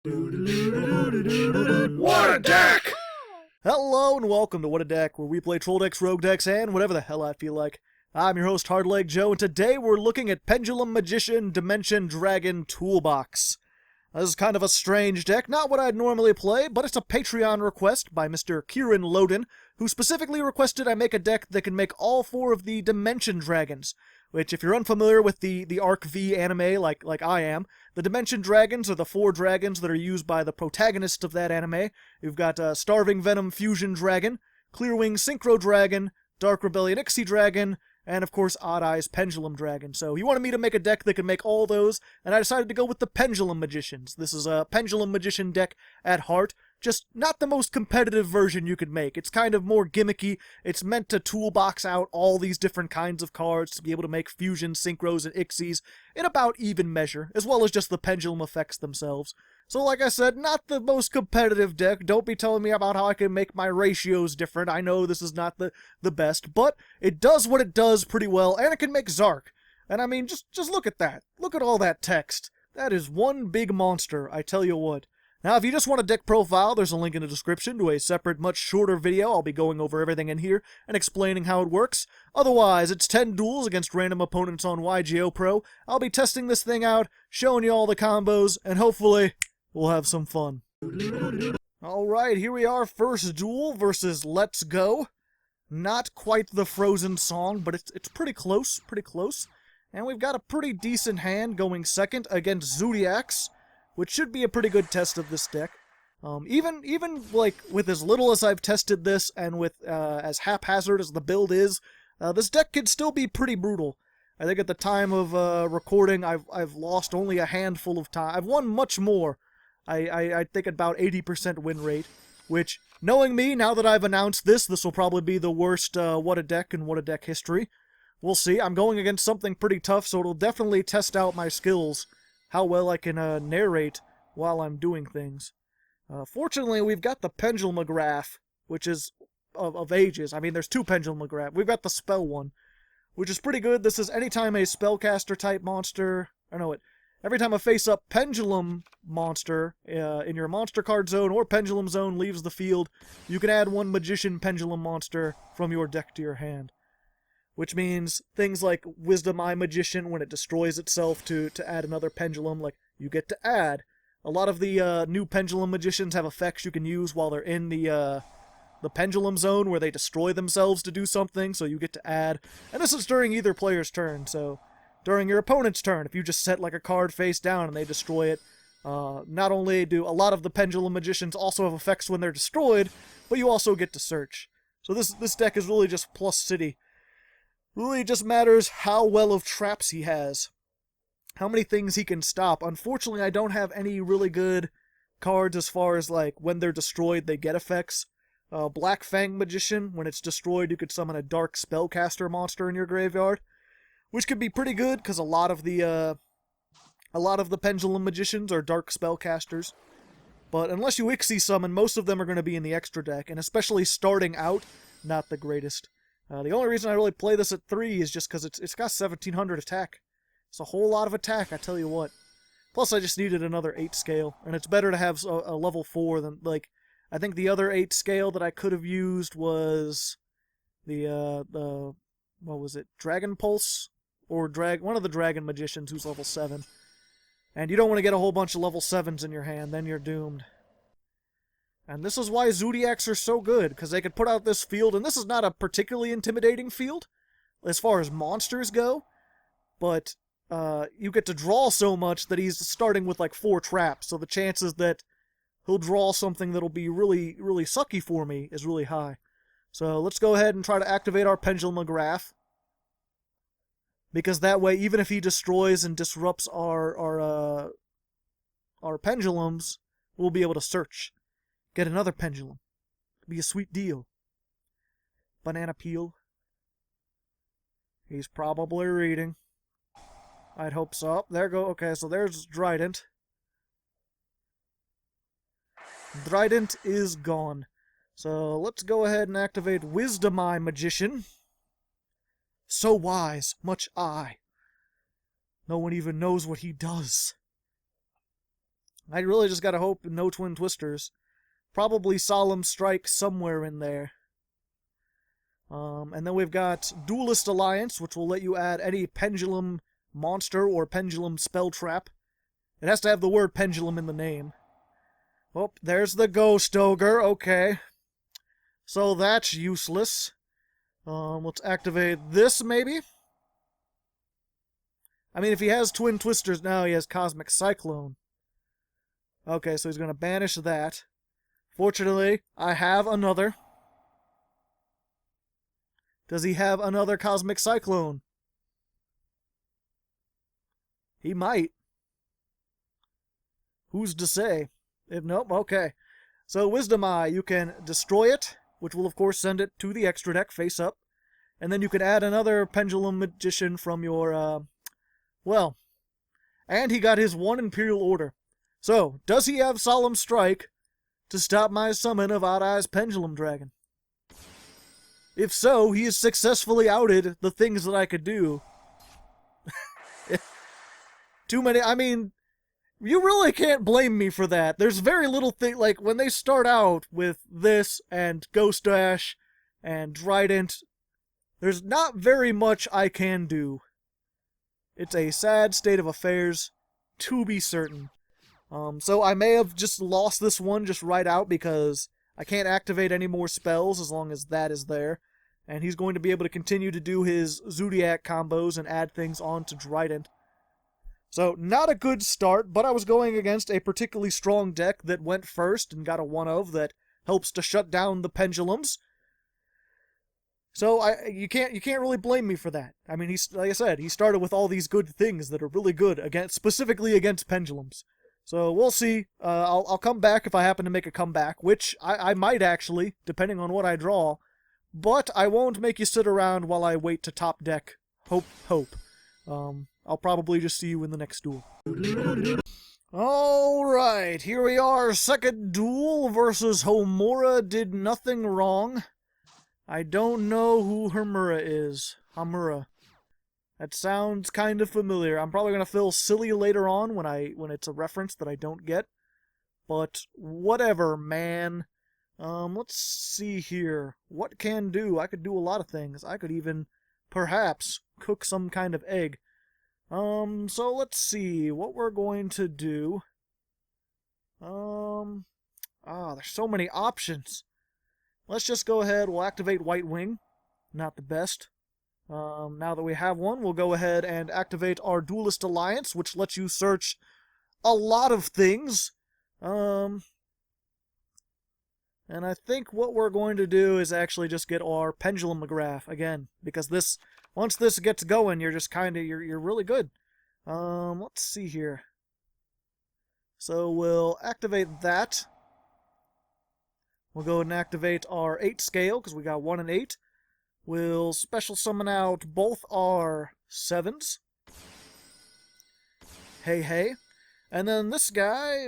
What a deck! Hello and welcome to What a Deck, where we play troll decks, rogue decks, and whatever the hell I feel like. I'm your host, Hardleg Joe, and today we're looking at Pendulum Magician Dimension Dragon Toolbox. This is kind of a strange deck, not what I'd normally play, but it's a Patreon request by Mr. Kieran Lowdon, who specifically requested I make a deck that can make all four of the Dimension Dragons, which, if you're unfamiliar with the Arc V anime like I am, the Dimension Dragons are the four dragons that are used by the protagonists of that anime. You've got Starving Venom Fusion Dragon, Wing Synchro Dragon, Rebellion XYZ Dragon, and of course Odd-Eyes Pendulum Dragon. So he wanted me to make a deck that could make all those, and I decided to go with the Pendulum Magicians. This is a Pendulum Magician deck at heart, just not the most competitive version you could make. It's kind of more gimmicky. It's meant to toolbox out all these different kinds of cards to be able to make fusion, synchros, and ixies in about even measure, as well as just the pendulum effects themselves. So like I said, not the most competitive deck. Don't be telling me about how I can make my ratios different. I know this is not the best, but it does what it does pretty well, and it can make Zark. And I mean, just look at that. Look at all that text. That is one big monster, I tell you what. Now, if you just want a deck profile, there's a link in the description to a separate, much shorter video. I'll be going over everything in here and explaining how it works. Otherwise, it's 10 duels against random opponents on YGOPro. I'll be testing this thing out, showing you all the combos, and hopefully we'll have some fun. Alright, here we are, first duel versus Let's Go. Not quite the Frozen song, but it's pretty close, And we've got a pretty decent hand going second against Zodiacs, which should be a pretty good test of this deck. Even like with as little as I've tested this, and with as haphazard as the build is, this deck could still be pretty brutal. I think at the time of recording, I've lost only a handful of time. I've won much more. I think about 80% win rate, which, knowing me, now that I've announced this will probably be the worst What a Deck in What a Deck history. We'll see. I'm going against something pretty tough, so it'll definitely test out my skills, how well I can narrate while I'm doing things. Fortunately, we've got the Pendulum Graph, which is of ages. I mean, there's two Pendulum Graph. We've got the spell one, which is pretty good. This is anytime a spellcaster type monster, every time a face-up pendulum monster in your monster card zone or pendulum zone leaves the field, you can add one magician pendulum monster from your deck to your hand. Which means things like Wisdom Eye Magician, when it destroys itself to add another pendulum, like, you get to add. A lot of the new Pendulum Magicians have effects you can use while they're in the pendulum zone, where they destroy themselves to do something, so you get to add. And this is during either player's turn, so during your opponent's turn, if you just set like a card face down and they destroy it, not only do a lot of the Pendulum Magicians also have effects when they're destroyed, but you also get to search. So this deck is really just plus city. Really just matters how well of traps he has. How many things he can stop. Unfortunately, I don't have any really good cards as far as, like, when they're destroyed, they get effects. Black Fang Magician, when it's destroyed, you could summon a Dark Spellcaster monster in your graveyard, which could be pretty good, because a lot of the Pendulum Magicians are Dark Spellcasters. But unless you Ixie summon, most of them are going to be in the extra deck, and especially starting out, not the greatest. The only reason I really play this at 3 is just because it's got 1700 attack. It's a whole lot of attack, I tell you what. Plus, I just needed another 8 scale, and it's better to have a level 4 than, like, I think the other 8 scale that I could have used was the what was it, Dragon Pulse? Or one of the Dragon Magicians who's level 7. And you don't want to get a whole bunch of level 7s in your hand, then you're doomed. And this is why Zodiacs are so good, because they could put out this field, and this is not a particularly intimidating field, as far as monsters go, but you get to draw so much that he's starting with like 4 traps, so the chances that he'll draw something that'll be really, really sucky for me is really high. So let's go ahead and try to activate our Pendulum Graph, because that way, even if he destroys and disrupts our pendulums, we'll be able to search. Get another pendulum. It'll be a sweet deal. Banana peel. He's probably reading. I'd hope so. There go. Okay, so there's Trident. Trident is gone. So let's go ahead and activate Wisdom Eye Magician. So wise, much eye. No one even knows what he does. I really just gotta hope no Twin Twisters. Probably Solemn Strike somewhere in there. And then we've got Duelist Alliance, which will let you add any Pendulum monster or Pendulum spell trap. It has to have the word Pendulum in the name. Oh, there's the Ghost Ogre, okay. So that's useless. Let's activate this, maybe? I mean, if he has Twin Twisters now, he has Cosmic Cyclone. Okay, so he's going to banish that. Fortunately, I have another. Does he have another Cosmic Cyclone? He might. Who's to say? If nope, okay. So Wisdom Eye, you can destroy it, which will of course send it to the extra deck face up. And then you can add another Pendulum Magician from your, well. And he got his 1 Imperial Order. So, does he have Solemn Strike to stop my summon of Odd-Eyes Pendulum Dragon? If so, he has successfully outed the things that I could do. Too many, I mean, you really can't blame me for that. There's very little thing, like, when they start out with this, and Ghost Dash, and Trident, there's not very much I can do. It's a sad state of affairs, to be certain. So I may have just lost this one just right out, because I can't activate any more spells as long as that is there. And he's going to be able to continue to do his Zodiac combos and add things onto Trident. So, not a good start, but I was going against a particularly strong deck that went first and got a 1-of that helps to shut down the pendulums. So, you can't really blame me for that. I mean, like I said, he started with all these good things that are really good, specifically against pendulums. So, we'll see. I'll come back if I happen to make a comeback, which I might actually, depending on what I draw. But I won't make you sit around while I wait to top deck. Hope. I'll probably just see you in the next duel. Alright, here we are. Second duel versus Homura did nothing wrong. I don't know who Homura is. Homura. That sounds kind of familiar. I'm probably going to feel silly later on when it's a reference that I don't get. But whatever, man. Let's see here. What can do? I could do a lot of things. I could even, perhaps, cook some kind of egg. So let's see what we're going to do. There's so many options. Let's just go ahead, we'll activate White Wing. Not the best. Now that we have one, we'll go ahead and activate our Duelist Alliance, which lets you search a lot of things. And I think what we're going to do is actually just get our Pendulum Magician again, because this, once this gets going, you're just kind of, you're really good. Let's see here. So we'll activate that. We'll go ahead and activate our 8 scale, because we got 1 and 8. We'll special summon out both our 7s. Hey. And then this guy,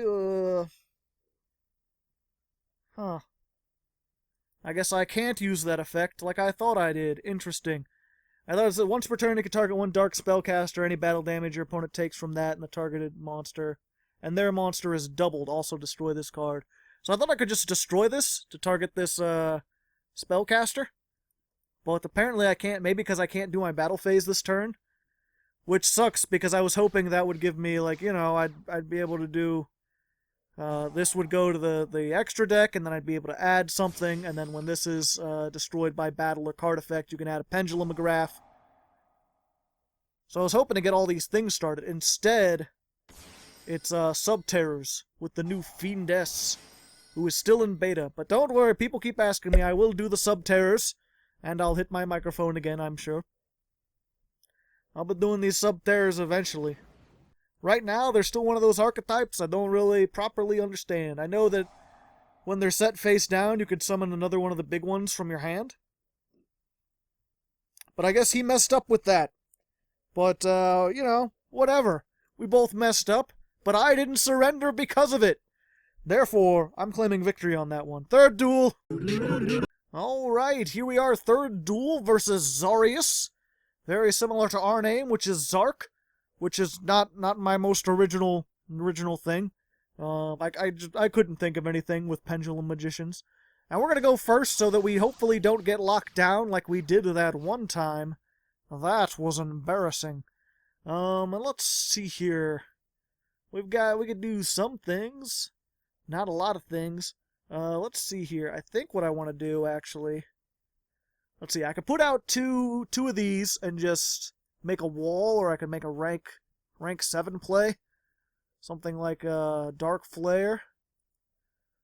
I guess I can't use that effect like I thought I did. Interesting. I thought it was that once per turn you can target one dark spellcaster, any battle damage your opponent takes from that and the targeted monster. And their monster is doubled. Also destroy this card. So I thought I could just destroy this to target this spellcaster. But apparently I can't, maybe because I can't do my battle phase this turn. Which sucks because I was hoping that would give me, like, you know, I'd be able to do... this would go to the extra deck, and then I'd be able to add something, and then when this is destroyed by battle or card effect, you can add a Pendulum Magician. So I was hoping to get all these things started. Instead, it's Subterrors with the new Fiendess, who is still in beta. But don't worry, people keep asking me. I will do the Subterrors, and I'll hit my microphone again, I'm sure. I'll be doing these Subterrors eventually. Right now, they're still one of those archetypes I don't really properly understand. I know that when they're set face down, you could summon another one of the big ones from your hand. But I guess he messed up with that. But, you know, whatever. We both messed up, but I didn't surrender because of it. Therefore, I'm claiming victory on that one. Third duel! Alright, here we are, third duel versus Zarius. Very similar to our name, which is Zark. Which is not my most original thing. I couldn't think of anything with Pendulum Magicians. And we're going to go first so that we hopefully don't get locked down like we did that one time. That was embarrassing. And let's see here. We could do some things. Not a lot of things. Let's see here. I think what I want to do, actually... Let's see, I could put out two of these and just make a wall, or I could make a rank 7 play. Something like a Dark Flare.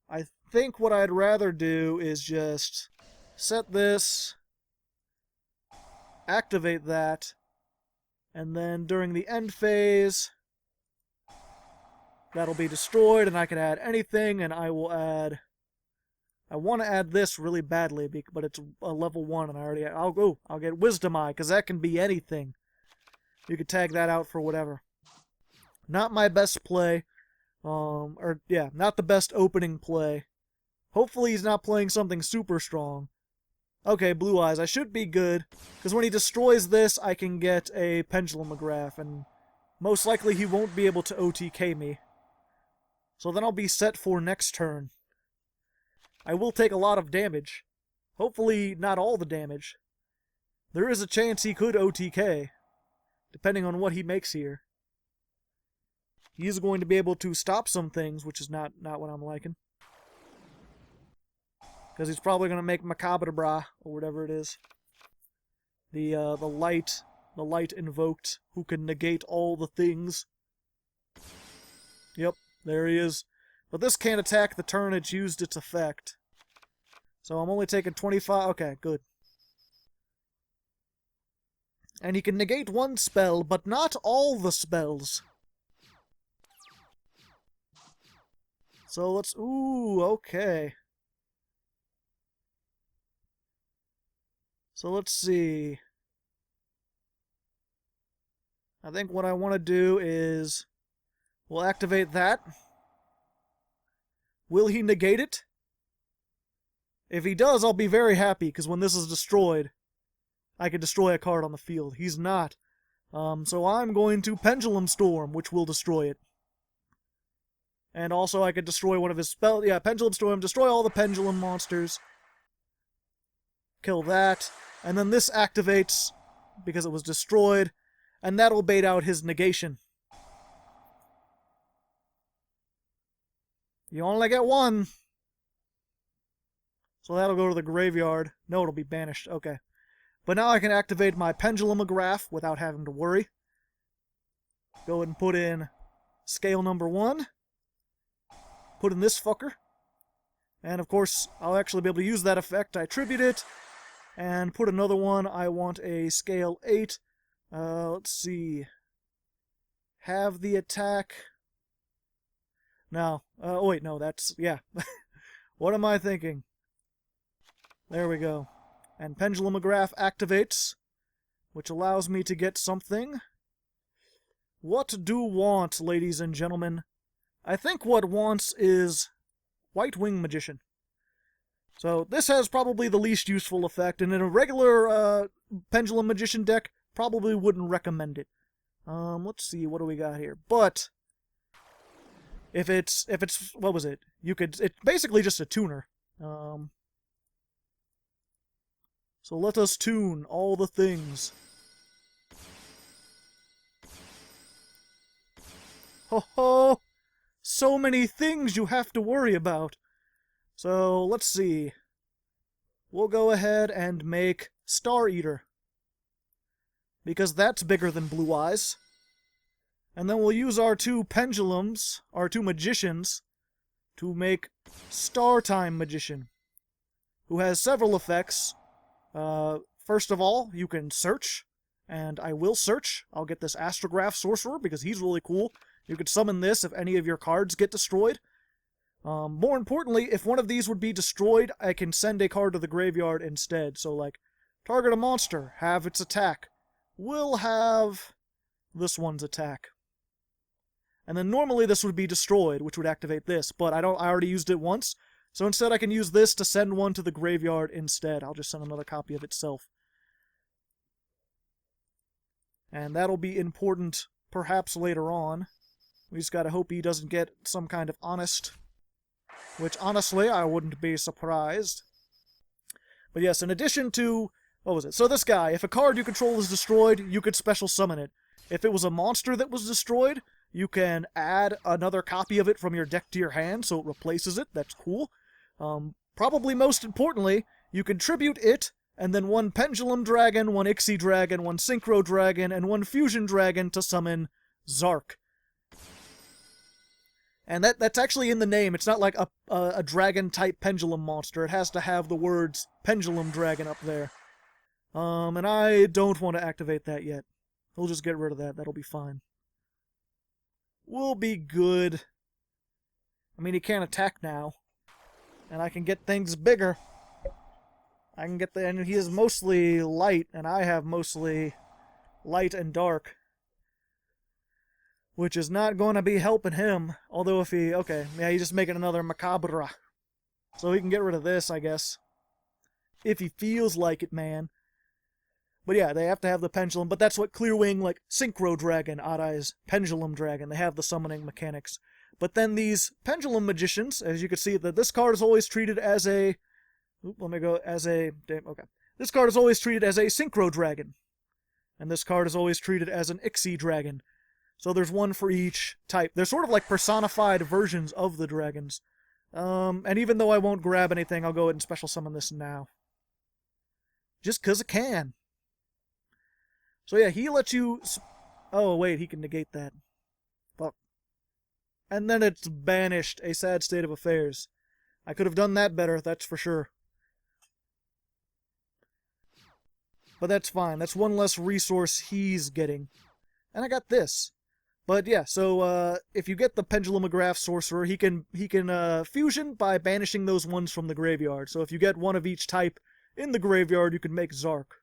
I think what I'd rather do is just set this, activate that, and then during the end phase, that'll be destroyed, and I can add anything, and I will add... I want to add this really badly, but it's a level 1, and I'll get Wisdom Eye, because that can be anything. You could tag that out for whatever. Not my best play, not the best opening play. Hopefully he's not playing something super strong. Okay, Blue Eyes, I should be good, because when he destroys this, I can get a Pendulum Magician, and most likely he won't be able to OTK me. So then I'll be set for next turn. I will take a lot of damage. Hopefully not all the damage. There is a chance he could OTK, depending on what he makes here. He is going to be able to stop some things, which is not what I'm liking. Because he's probably going to make Macabra, or whatever it is. The light invoked, who can negate all the things. Yep, there he is. But this can't attack the turn it's used its effect. So I'm only taking 25... Okay, good. And he can negate one spell, but not all the spells. So let's... Ooh, okay. So let's see. I think what I want to do is... We'll activate that. Will he negate it? If he does, I'll be very happy, because when this is destroyed, I can destroy a card on the field. He's not. So I'm going to Pendulum Storm, which will destroy it. And also I could destroy one of his spells. Yeah, Pendulum Storm, destroy all the Pendulum monsters. Kill that. And then this activates, because it was destroyed, and that'll bait out his negation. You only get one. So that'll go to the graveyard. No, it'll be banished. Okay. But now I can activate my Pendulum Magician without having to worry. Go ahead and put in scale number 1. Put in this fucker. And of course, I'll actually be able to use that effect. I tribute it. And put another one. I want a scale 8. Let's see. Have the attack... No. Oh, wait, no, that's... Yeah. What am I thinking? There we go. And Pendulum Magician activates, which allows me to get something. What do want, ladies and gentlemen? I think what wants is White Wing Magician. So this has probably the least useful effect, and in a regular Pendulum Magician deck, probably wouldn't recommend it. Let's see, what do we got here? But... If it's, what was it? It's basically just a tuner. So let us tune all the things. Ho ho! So many things you have to worry about. So let's see. We'll go ahead and make Star Eater, because that's bigger than Blue Eyes. And then we'll use our 2 pendulums, our 2 magicians, to make Star Time Magician, who has several effects. First of all, you can search, and I will search. I'll get this Astrograph Sorcerer, because he's really cool. You could summon this if any of your cards get destroyed. More importantly, if one of these would be destroyed, I can send a card to the graveyard instead. So, like, target a monster, have its attack. We'll have this one's attack. And then normally this would be destroyed, which would activate this, but I already used it once, so instead I can use this to send one to the graveyard instead. I'll just send another copy of itself. And that'll be important perhaps later on. We just gotta hope he doesn't get some kind of honest. Which, honestly, I wouldn't be surprised. But yes, in addition to... What was it? So this guy, if a card you control is destroyed, you could special summon it. If it was a monster that was destroyed, you can add another copy of it from your deck to your hand, so it replaces it. That's cool. Probably most importantly, you can tribute it, and then one Pendulum Dragon, one YGOPro Dragon, one Synchro Dragon, and one Fusion Dragon to summon Zark. And that's actually in the name. It's not like a dragon-type pendulum monster. It has to have the words Pendulum Dragon up there. And I don't want to activate that yet. We'll just get rid of that. That'll be fine. We'll be good. I mean, he can't attack now. And I can get things bigger. I can get and he is mostly light, and I have mostly light and dark. Which is not going to be helping him. Although if he... Okay, yeah, he's just making another Macabre. So he can get rid of this, I guess. If he feels like it, man. But yeah, they have to have the pendulum. But that's what Clearwing, like, Synchro Dragon, Odd-Eyes Pendulum Dragon. They have the summoning mechanics. But then these Pendulum Magicians, as you can see, that this card is always treated as a... let me go as a... Okay. This card is always treated as a Synchro Dragon. And this card is always treated as an YGOPro Dragon. So there's one for each type. They're sort of like personified versions of the dragons. And even though I won't grab anything, I'll go ahead and special summon this now. Just 'cause I can. So yeah, he lets you... Oh, wait, he can negate that. Fuck. And then it's banished. A sad state of affairs. I could have done that better, that's for sure. But that's fine. That's one less resource he's getting. And I got this. But yeah, so if you get the Pendulum Sorcerer, he can fusion by banishing those ones from the graveyard. So if you get one of each type in the graveyard, you can make Zark,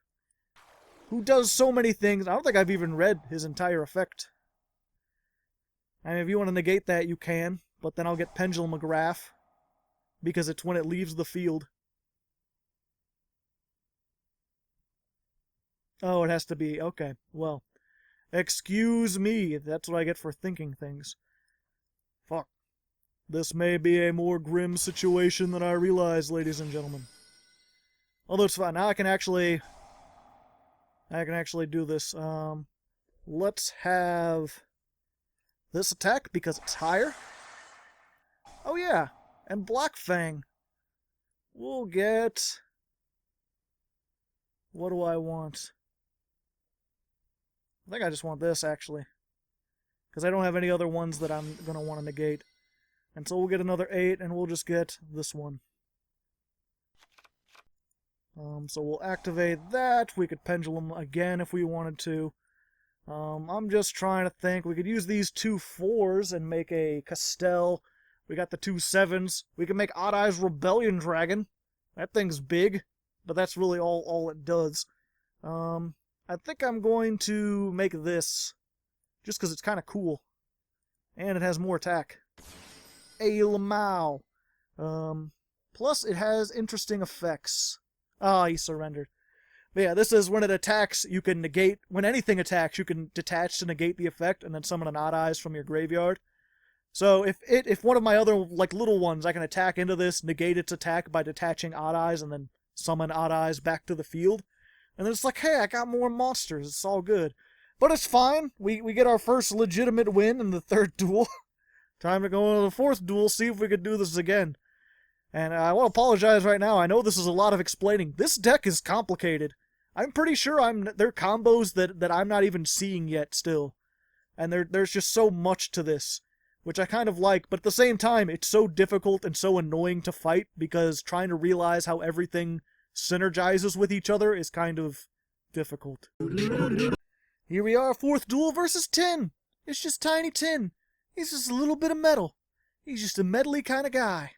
who does so many things. I don't think I've even read his entire effect. I mean, if you want to negate that, you can, but then I'll get Pendulum because it's when it leaves the field. Oh, it has to be. Okay, well. Excuse me, that's what I get for thinking things. Fuck. This may be a more grim situation than I realize, ladies and gentlemen. Although it's fine. Now I can actually do this. Let's have this attack because it's higher. Oh yeah, and Black Fang. We'll get... What do I want? I think I just want this, actually. Because I don't have any other ones that I'm going to want to negate. And so we'll get another 8, and we'll just get this one. So we'll activate that. We could Pendulum again if we wanted to. I'm just trying to think. We could use these 2 4s and make a Castell. We got the 2 7s. We can make Odd-Eyes Rebellion Dragon. That thing's big, but that's really all it does. I think I'm going to make this, just because it's kind of cool. And it has more attack. A Lamau. Plus, it has interesting effects. Ah, he surrendered. But yeah, this is when it attacks, you can negate... When anything attacks, you can detach to negate the effect, and then summon an Odd-Eyes from your graveyard. So if one of my other, like, little ones, I can attack into this, negate its attack by detaching Odd-Eyes, and then summon Odd-Eyes back to the field. And then it's like, hey, I got more monsters. It's all good. But it's fine. We get our first legitimate win in the 3rd duel. Time to go into the 4th duel, see if we could do this again. And I want to apologize right now. I know this is a lot of explaining. This deck is complicated. I'm pretty sure there are combos that I'm not even seeing yet still. And there's just so much to this, which I kind of like. But at the same time, it's so difficult and so annoying to fight because trying to realize how everything synergizes with each other is kind of difficult. Here we are, 4th duel versus Tin. It's just Tiny Tin. He's just a little bit of metal. He's just a metally kind of guy.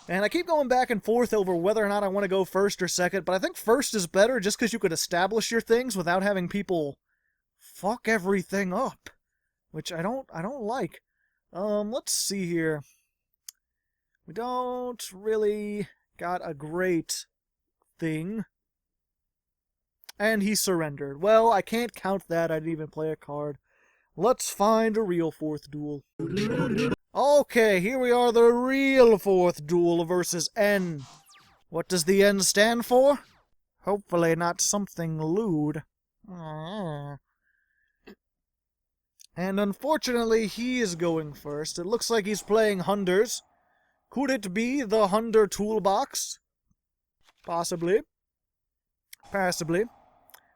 And I keep going back and forth over whether or not I want to go 1st or 2nd, but I think 1st is better just because you could establish your things without having people fuck everything up, which I don't like. Let's see here. We don't really got a great thing. And he surrendered. Well, I can't count that. I didn't even play a card. Let's find a real fourth duel. Okay, here we are, the real fourth duel versus N. What does the N stand for? Hopefully not something lewd. And unfortunately, he is going first. It looks like he's playing Hunders. Could it be the Hunder Toolbox? Possibly. Possibly.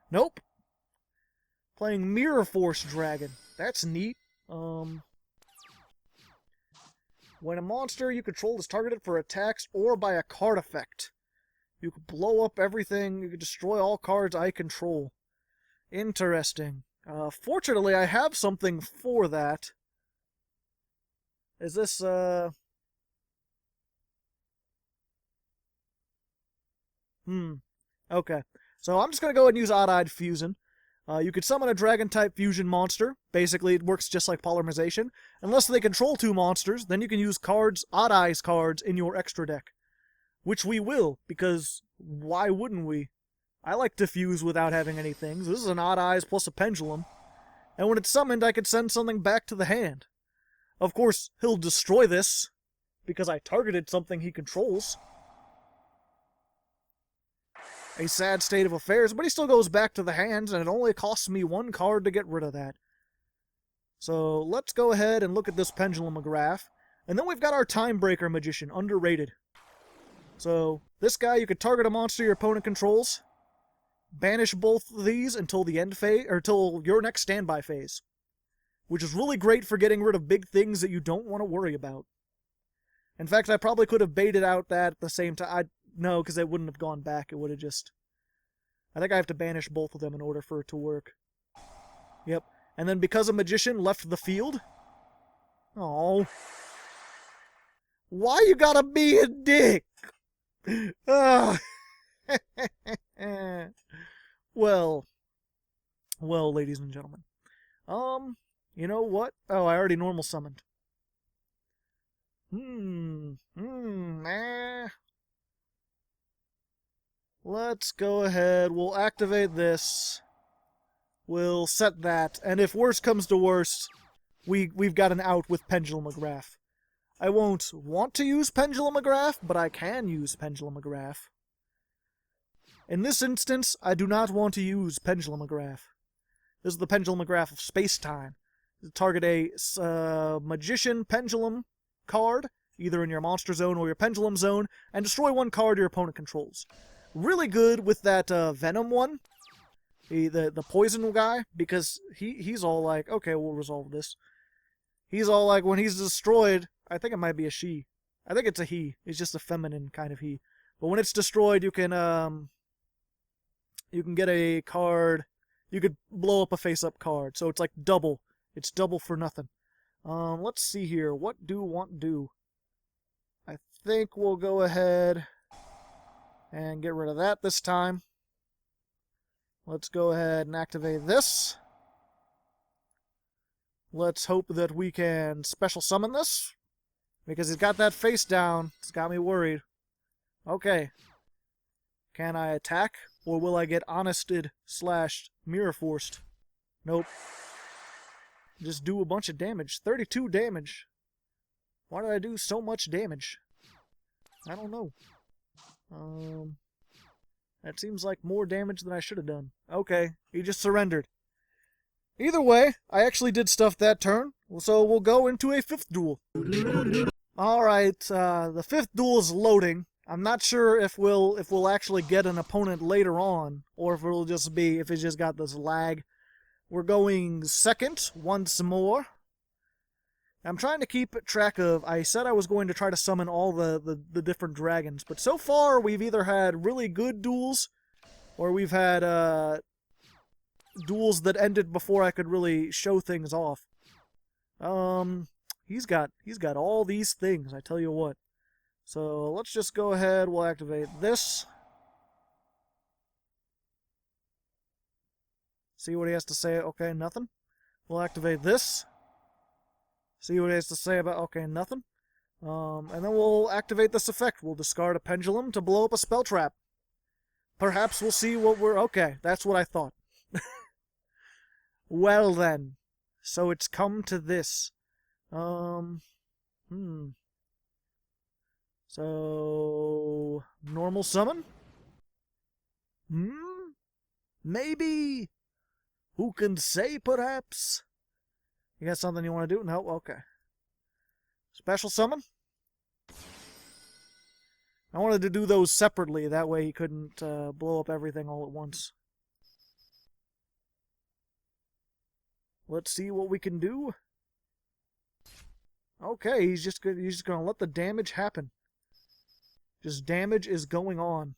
Nope. Playing Mirror Force Dragon. That's neat. When a monster you control is targeted for attacks or by a card effect, you can blow up everything. You can destroy all cards I control. Interesting. Fortunately, I have something for that. Is this, Okay. So I'm just going to go ahead and use Odd-Eyed Fusion. You could summon a Dragon-type fusion monster. Basically, it works just like polymerization. Unless they control two monsters, then you can use cards, Odd-Eyes cards, in your extra deck. Which we will, because why wouldn't we? I like to fuse without having any things. This is an Odd-Eyes plus a Pendulum. And when it's summoned, I could send something back to the hand. Of course, he'll destroy this, because I targeted something he controls. A sad state of affairs, but he still goes back to the hands, and it only costs me one card to get rid of that. So let's go ahead and look at this Pendulum Graph. And then we've got our Timebreaker Magician, underrated. So this guy, you could target a monster your opponent controls, banish both of these until the end phase, or until your next standby phase, which is really great for getting rid of big things that you don't want to worry about. In fact, I probably could have baited out that at the same time. No, because it wouldn't have gone back. It would have just... I think I have to banish both of them in order for it to work. Yep. And then because a magician left the field... Oh. Why you gotta be a dick? Well, ladies and gentlemen. You know what? Oh, I already normal summoned. Let's go ahead. We'll activate this. We'll set that. And if worse comes to worst, we've got an out with Pendulum Graph. I won't want to use Pendulum Graph, but I can use Pendulum Graph. In this instance, I do not want to use Pendulum Graph. This is the Pendulum Graph of space-time. Target a Magician Pendulum card, either in your Monster Zone or your Pendulum Zone, and destroy one card your opponent controls. Really good with that Venom one, the poison guy, because he's all like, okay, we'll resolve this. He's all like, when he's destroyed, I think it might be a she. I think it's a he. It's just a feminine kind of he. But when it's destroyed, you can get a card. You could blow up a face-up card, so it's like double. It's double for nothing. Let's see here. What do want do? I think we'll go ahead and get rid of that this time. Let's go ahead and activate this. Let's hope that we can special summon this, because he's got that face down. It's got me worried. Okay. Can I attack, or will I get honested / mirror forced? Nope. Just do a bunch of damage. 32 damage. Why did I do so much damage? I don't know. That seems like more damage than I should have done. Okay, he just surrendered. Either way, I actually did stuff that turn, so we'll go into a fifth duel. Alright, the fifth duel is loading. I'm not sure if we'll actually get an opponent later on, or if it'll just be, if it's just got this lag. We're going second, once more. I'm trying to keep track of, I said I was going to try to summon all the different dragons, but so far we've either had really good duels, or we've had, duels that ended before I could really show things off. He's got all these things, I tell you what. So let's just go ahead, we'll activate this. See what he has to say. Okay, nothing. We'll activate this. See what he has to say about, okay, nothing. And then we'll activate this effect. We'll discard a pendulum to blow up a spell trap. Perhaps we'll see what we're, okay, that's what I thought. Well then. So it's come to this. So normal summon? Maybe? Who can say, perhaps? You got something you want to do? No? Okay. Special summon? I wanted to do those separately, that way he couldn't blow up everything all at once. Let's see what we can do. Okay, he's just gonna let the damage happen. Just damage is going on.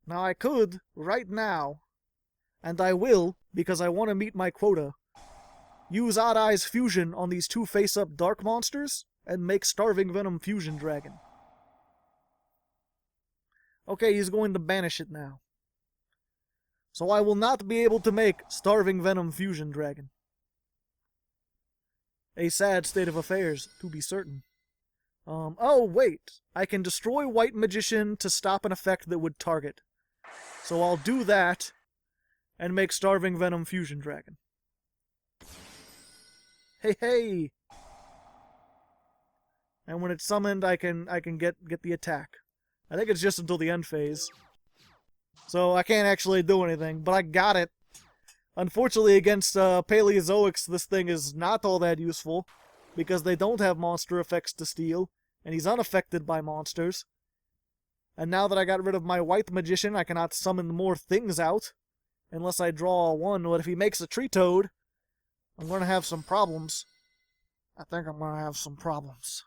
Now I could, right now, and I will, because I want to meet my quota, use Odd-Eyes Fusion on these two face-up dark monsters, and make Starving Venom Fusion Dragon. Okay, he's going to banish it now. So I will not be able to make Starving Venom Fusion Dragon. A sad state of affairs, to be certain. Oh, wait. I can destroy White Magician to stop an effect that would target. So I'll do that, and make Starving Venom Fusion Dragon. Hey, hey! And when it's summoned, I can get the attack. I think it's just until the end phase. So I can't actually do anything, but I got it. Unfortunately, against Paleozoics, this thing is not all that useful, because they don't have monster effects to steal, and he's unaffected by monsters. And now that I got rid of my White Magician, I cannot summon more things out, unless I draw one. But if he makes a Tree Toad, I'm going to have some problems. I think I'm going to have some problems.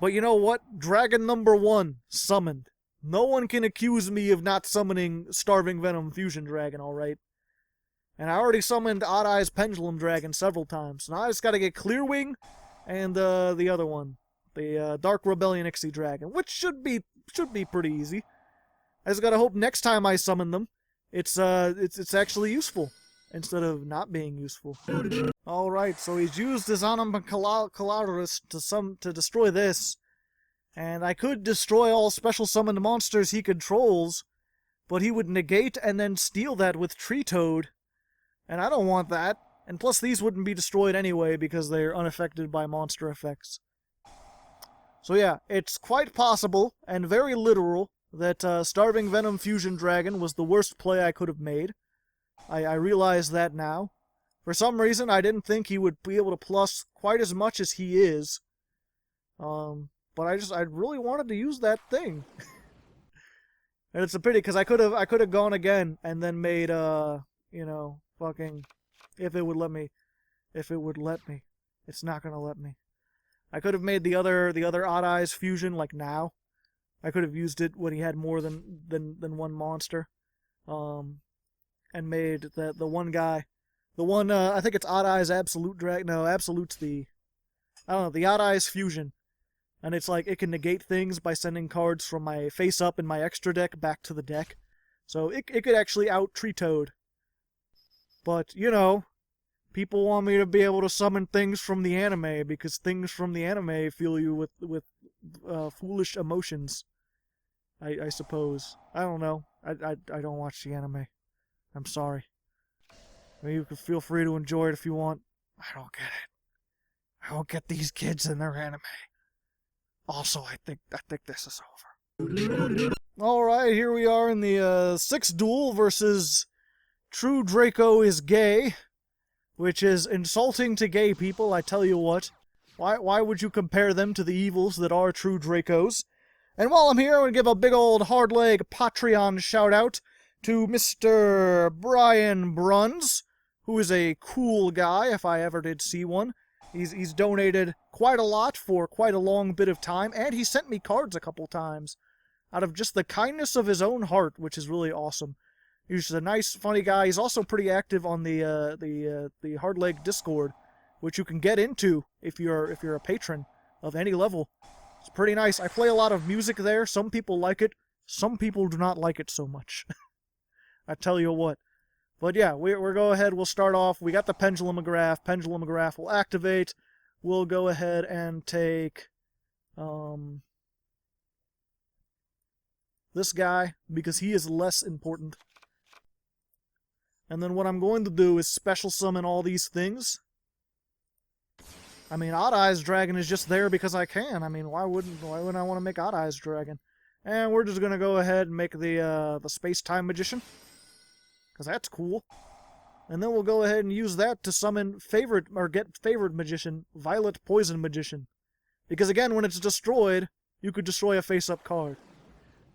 But you know what? Dragon number 1, summoned. No one can accuse me of not summoning Starving Venom Fusion Dragon, alright? And I already summoned Odd-Eyes Pendulum Dragon several times. Now I just gotta get Clearwing and the other one. The Dark Rebellion XYZ Dragon, which should be pretty easy. I just gotta hope next time I summon them, it's actually useful, instead of not being useful. Alright, so he's used his Calaris to destroy this. And I could destroy all special summoned monsters he controls, but he would negate and then steal that with Tree Toad. And I don't want that. And plus these wouldn't be destroyed anyway because they're unaffected by monster effects. So yeah, it's quite possible, and very literal, that Starving Venom Fusion Dragon was the worst play I could have made. I realize that now. For some reason, I didn't think he would be able to plus quite as much as he is. But I really wanted to use that thing. And it's a pity, because I could have gone again, and then made, you know, fucking, if it would let me. If it would let me. It's not gonna let me. I could have made the other Odd-Eyes Fusion, like now. I could have used it when he had more than one monster. And made the one guy. The one, I think it's Odd-Eyes Absolute Dragon. No, Absolute's the... I don't know, the Odd-Eyes Fusion. And it's like, it can negate things by sending cards from my face-up in my extra deck back to the deck. So it could actually out-Tree Toad. But, you know, people want me to be able to summon things from the anime, because things from the anime fill you with foolish emotions. I suppose. I don't know. I don't watch the anime. I'm sorry. I mean, you can feel free to enjoy it if you want. I don't get it. I don't get these kids and their anime. Also, I think this is over. Alright, here we are in the 6th duel versus True Draco is Gay, which is insulting to gay people, I tell you what. Why would you compare them to the evils that are True Dracos? And while I'm here, I'm going to give a big old Hardleg Patreon shout-out to Mr. Brian Bruns, who is a cool guy, if I ever did see one. He's donated quite a lot for quite a long bit of time, and he sent me cards a couple times, out of just the kindness of his own heart, which is really awesome. He's a nice, funny guy. He's also pretty active on the Hardleg Discord, which you can get into if you're a patron of any level. It's pretty nice. I play a lot of music there. Some people like it. Some people do not like it so much. I tell you what. But yeah, we'll go ahead. We'll start off. We got the Pendulum Graph. Pendulum Graph will activate. We'll go ahead and take this guy, because he is less important. And then what I'm going to do is special summon all these things. I mean, Odd-Eyes Dragon is just there because I can. I mean, why wouldn't I want to make Odd-Eyes Dragon? And we're just going to go ahead and make the Space-Time Magician, because that's cool. And then we'll go ahead and use that to summon get favorite magician, Violet Poison Magician. Because again, when it's destroyed, you could destroy a face-up card.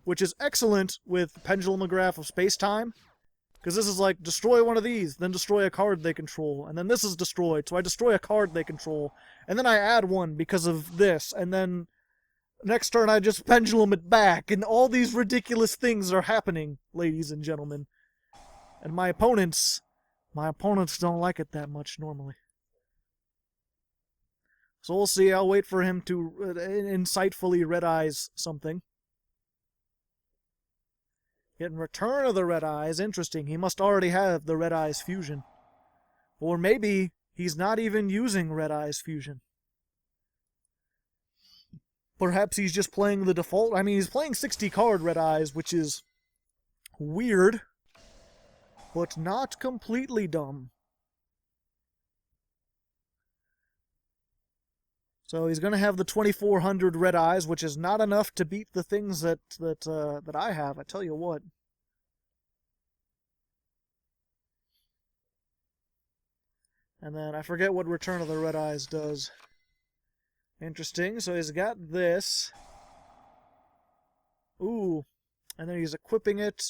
Which is excellent with Pendulum of Space-Time. Because this is like, destroy one of these, then destroy a card they control. And then this is destroyed, so I destroy a card they control. And then I add one because of this. And then next turn I just pendulum it back. And all these ridiculous things are happening, ladies and gentlemen. And my opponents don't like it that much normally. So we'll see. I'll wait for him to insightfully red eyes something. Yet in return of the red eyes, interesting, he must already have the red eyes fusion. Or maybe he's not even using red eyes fusion. Perhaps he's just playing the default. I mean, he's playing 60 card red eyes, which is weird, but not completely dumb. So he's going to have the 2400 red eyes, which is not enough to beat the things that I have. I tell you what. And then I forget what Return of the Red Eyes does. Interesting. So he's got this. Ooh. And then he's equipping it.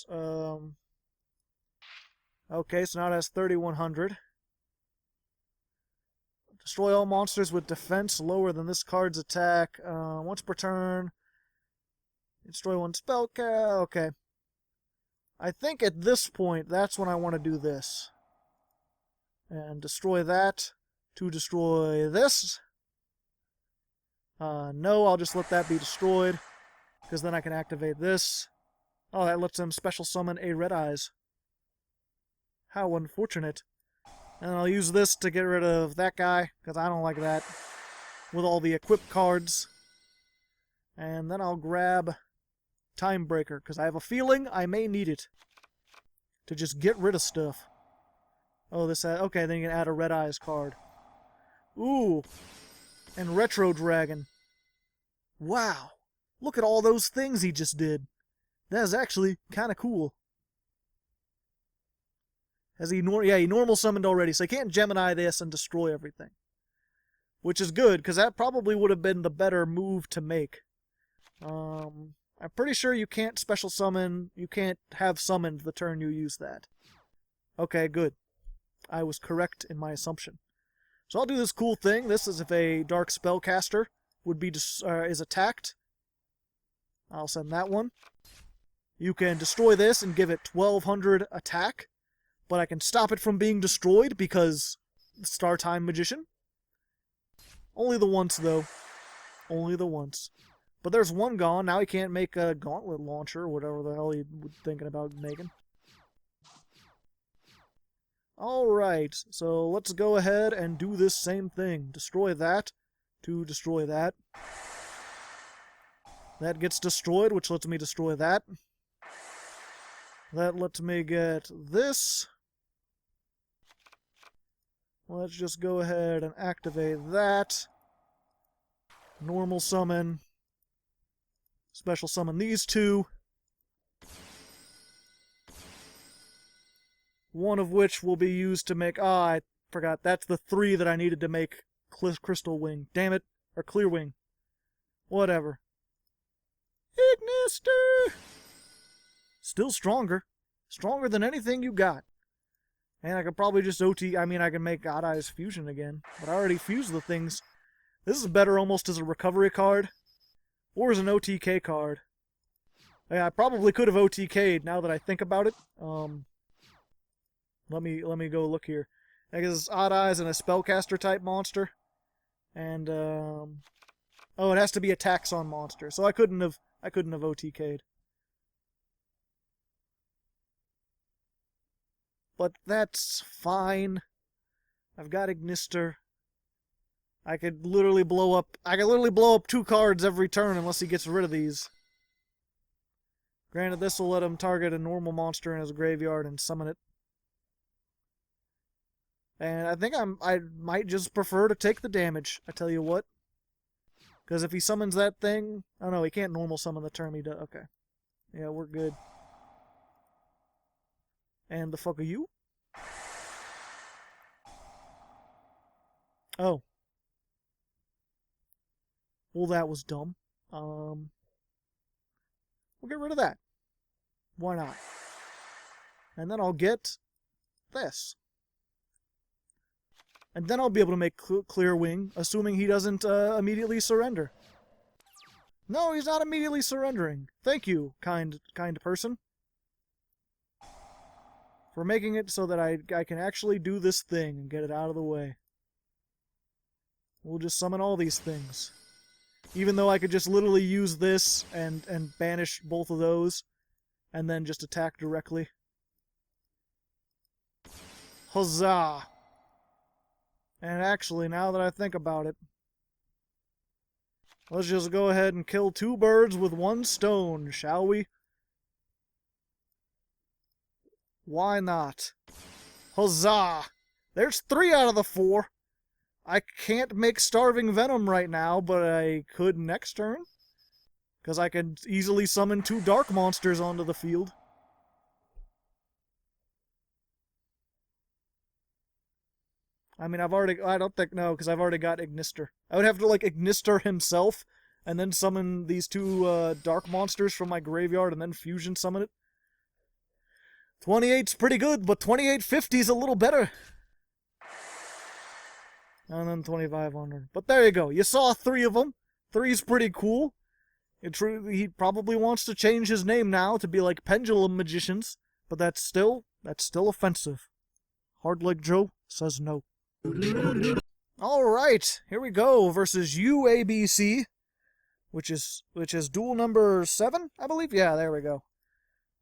Okay, so now it has 3100. Destroy all monsters with defense lower than this card's attack. Once per turn. Destroy one spell. Okay. I think at this point, that's when I want to do this. And destroy that to destroy this. No, I'll just let that be destroyed. Because then I can activate this. Oh, that lets him special summon a Red Eyes. How unfortunate. And I'll use this to get rid of that guy, because I don't like that, with all the equipped cards. And then I'll grab Time Breaker, because I have a feeling I may need it to just get rid of stuff. Oh, this okay, then you can add a Red Eyes card. Ooh, and Retro Dragon. Wow, look at all those things he just did. That is actually kind of cool. He normal summoned already, so he can't Gemini this and destroy everything. Which is good, because that probably would have been the better move to make. I'm pretty sure you can't special summon, you can't have summoned the turn you use that. Okay, good. I was correct in my assumption. So I'll do this cool thing. This is if a Dark Spellcaster would be is attacked. I'll send that one. You can destroy this and give it 1200 attack. But I can stop it from being destroyed because Star Time Magician. Only the once, though. Only the once. But there's one gone. Now he can't make a gauntlet launcher or whatever the hell he was thinking about making. Alright, so let's go ahead and do this same thing. Destroy that to destroy that. That gets destroyed, which lets me destroy that. That lets me get this. Let's just go ahead and activate that. Normal summon. Special summon these two. One of which will be used to make... I forgot. That's the 3 that I needed to make Crystal Wing. Damn it. Or Clear Wing. Whatever. Ignister! Still stronger. Stronger than anything you got. And I could probably just I can make Odd-Eyes Fusion again. But I already fused the things. This is better almost as a recovery card. Or as an OTK card. Yeah, I probably could have OTK'd now that I think about it. Let me go look here. I guess it's Odd-Eyes and a Spellcaster type monster. And, oh, it has to be a Taxon monster. So I couldn't have OTK'd. But that's fine. I've got Ignister. I could literally blow up 2 cards every turn unless he gets rid of these. Granted, this will let him target a normal monster in his graveyard and summon it. And I think I might just prefer to take the damage, I tell you what. Because if he summons that thing... Oh no, he can't normal summon the term he does. Okay. Yeah, we're good. And the fuck are you? Oh. Well, that was dumb. We'll get rid of that. Why not? And then I'll get this. And then I'll be able to make clear wing, assuming he doesn't immediately surrender. No, he's not immediately surrendering. Thank you, kind person, for making it so that I can actually do this thing and get it out of the way. We'll just summon all these things. Even though I could just literally use this and banish both of those, and then just attack directly. Huzzah! And actually, now that I think about it, let's just go ahead and kill 2 birds with 1 stone, shall we? Why not? Huzzah! There's 3 out of the 4. I can't make Starving Venom right now, but I could next turn. Because I could easily summon 2 dark monsters onto the field. I mean, I don't think, no, because I've already got Ignister. I would have to, like, Ignister himself, and then summon these 2 dark monsters from my graveyard, and then fusion summon it. 28's pretty good, but 2850's a little better. And then 2500. But there you go. You saw 3 of them. 3's pretty cool. He probably wants to change his name now to be like Pendulum Magicians, but that's still offensive. Hardleg Joe says no. Alright, here we go versus UABC, which is duel number 7, I believe? Yeah, there we go.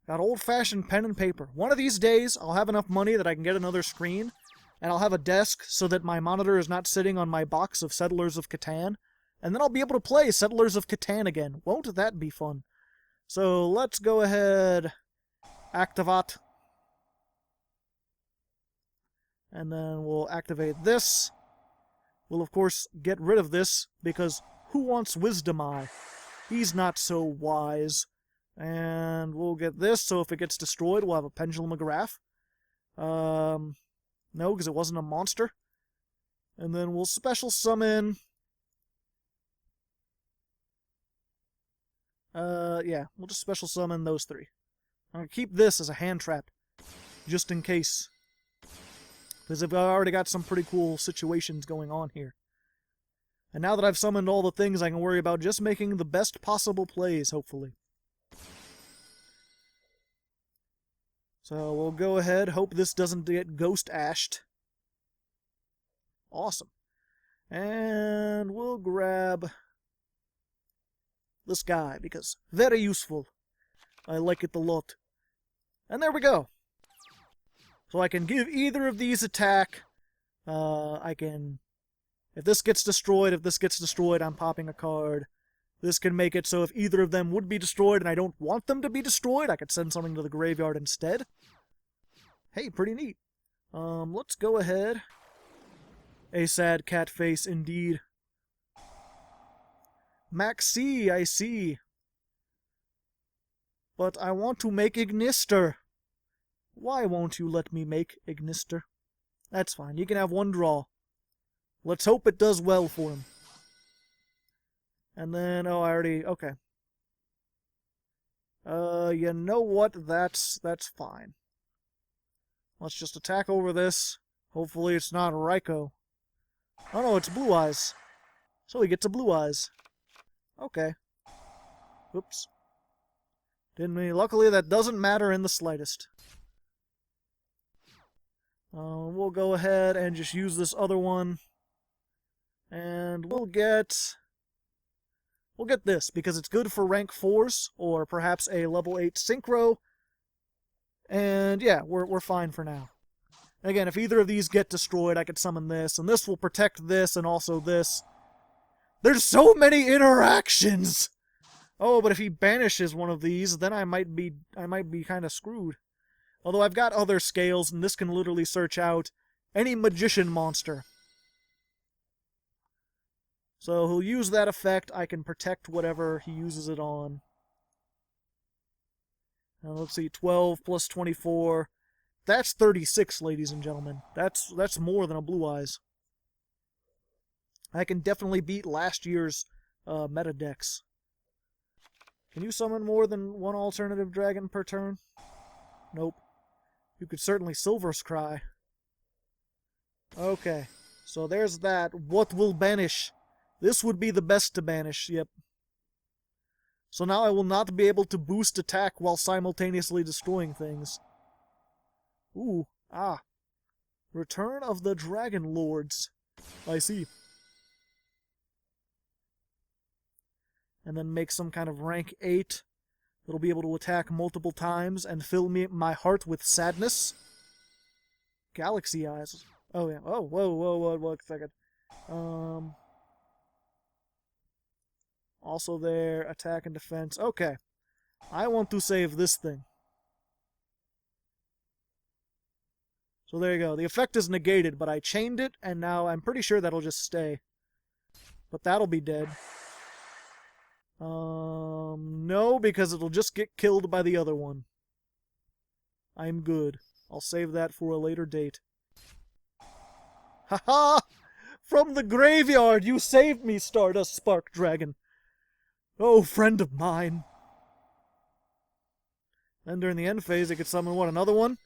Got old-fashioned pen and paper. One of these days, I'll have enough money that I can get another screen, and I'll have a desk so that my monitor is not sitting on my box of Settlers of Catan, and then I'll be able to play Settlers of Catan again. Won't that be fun? So let's go ahead, activate, and then we'll activate this. We'll of course get rid of this, because who wants Wisdom Eye? He's not so wise. And we'll get this, so if it gets destroyed, we'll have a Pendulum Magician. No, because it wasn't a monster. And then we'll special summon... yeah, we'll just special summon those 3. I'm going to keep this as a hand trap, just in case. Because I've already got some pretty cool situations going on here. And now that I've summoned all the things, I can worry about just making the best possible plays, hopefully. So we'll go ahead, hope this doesn't get ghost ashed. Awesome. And we'll grab this guy, because very useful. I like it a lot. And there we go. So I can give either of these attack. I can... If this gets destroyed, I'm popping a card. This can make it so if either of them would be destroyed and I don't want them to be destroyed, I could send something to the graveyard instead. Hey, pretty neat. Let's go ahead. A sad cat face indeed. Maxi, I see. But I want to make Ignister. Why won't you let me make Ignister? That's fine, you can have 1 draw. Let's hope it does well for him. And then, oh, I already, okay. You know what? That's fine. Let's just attack over this. Hopefully it's not Raikou. Oh no, it's Blue Eyes. So he gets a Blue Eyes. Okay. Oops. Didn't mean, luckily that doesn't matter in the slightest. We'll go ahead and just use this other one. And we'll get this, because it's good for rank 4s, or perhaps a level 8 Synchro. And yeah, we're fine for now. Again, if either of these get destroyed, I could summon this, and this will protect this, and also this. There's so many interactions! Oh, but if he banishes one of these, then I might be kind of screwed. Although I've got other scales, and this can literally search out any magician monster. So he'll use that effect. I can protect whatever he uses it on. Now let's see, 12 plus 24. That's 36, ladies and gentlemen. That's more than a Blue Eyes. I can definitely beat last year's meta decks. Can you summon more than one alternative dragon per turn? Nope. You could certainly Silver's Cry. Okay, so there's that. What will banish? This would be the best to banish, yep. So now I will not be able to boost attack while simultaneously destroying things. Ooh, Return of the Dragon Lords. I see. And then make some kind of rank 8 that'll be able to attack multiple times and fill my heart with sadness. Galaxy Eyes. Oh yeah. Oh, whoa, a second. Also there, attack and defense. Okay. I want to save this thing. So there you go. The effect is negated, but I chained it, and now I'm pretty sure that'll just stay. But that'll be dead. No, because it'll just get killed by the other one. I'm good. I'll save that for a later date. Haha! From the graveyard, you saved me, Stardust Spark Dragon. Oh, friend of mine. Then during the end phase, I could summon what, another one?